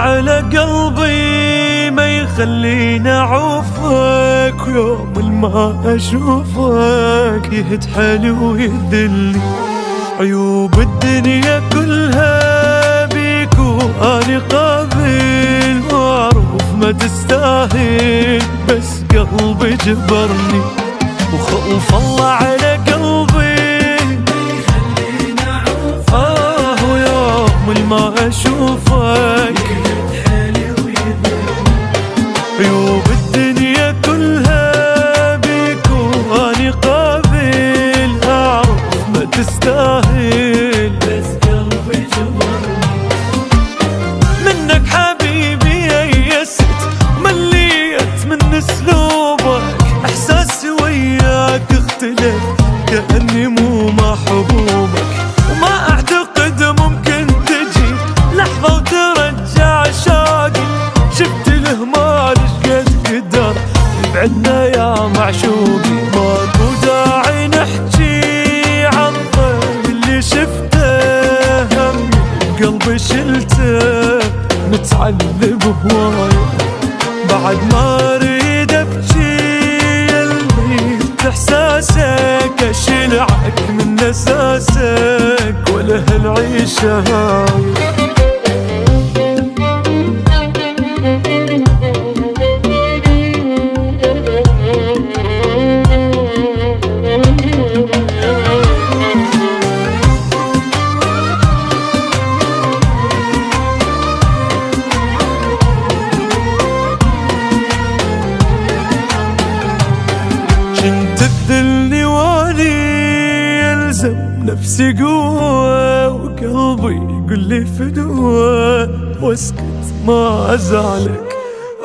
على قلبي ما يخليني اعوفك، يوم ما اشوفك يهد حالي ويذلني. عيوب الدنيا كلها بيك واني قابل، واعرف ما تستاهل بس قلبي جبرني. وخوف الله على قلبي ويوم ما اشوفك عيوب الدنيا كلها بيك واني قابل، اعرف ما تستاهل بس قلبي جبرني. منك حبيبي يئست ومليت من اسلوبك، احساسي وياك اختلف كأني مو محبوبك. وما اعتقد ممكن تجي لحظة وترجع شوقي، شفت الهمال شقد قدر يبعدنا يا معشوقي. ماكو داعي نحكي عن الضيم اللي شفته، هم بقلبي شلته متعذب هواي. بعد ما اريد ابكي يلميت احساسك، اشلعك من اساسك ولا هالعيشه هاي. كنت تذلني واني يلزم نفسي قوة، وقلبي يقول لي فدوة واسكت ما ازعلك.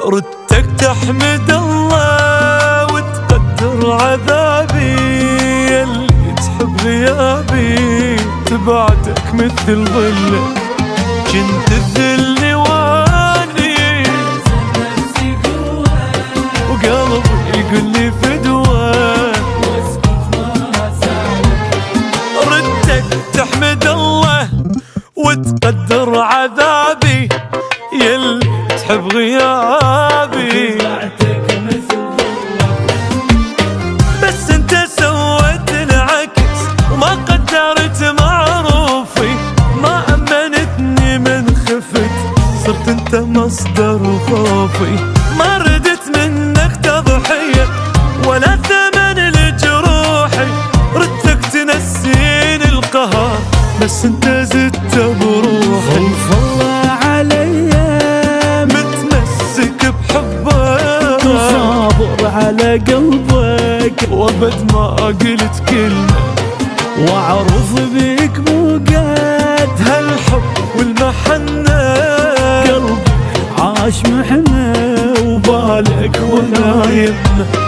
ردتك تحمد الله وتقدر عذابي، يلي تحب غيابي تبعتك مثل ظلك. كنت تذلني واني يلزم نفسي قوة، وقلبي يقول لي فدوة تحمد الله وتقدر عذابي، يلي تحب غيابي بس انت سويت العكس وما قدرت معروفي. ما امنتني من خفت صرت انت مصدر خوفي. ما ردت منك تضحية ولا ثمن لجروحي، ردتك تنسيني القهر بس انت زدت بروحي. خوف الله عليا متمسك بحبك، وصابر على قلبك، وابد ما قلت كلمة واعرف بيك مو قد هالحب والمحنة. قلبي عاش محنة وبالك ونايمنا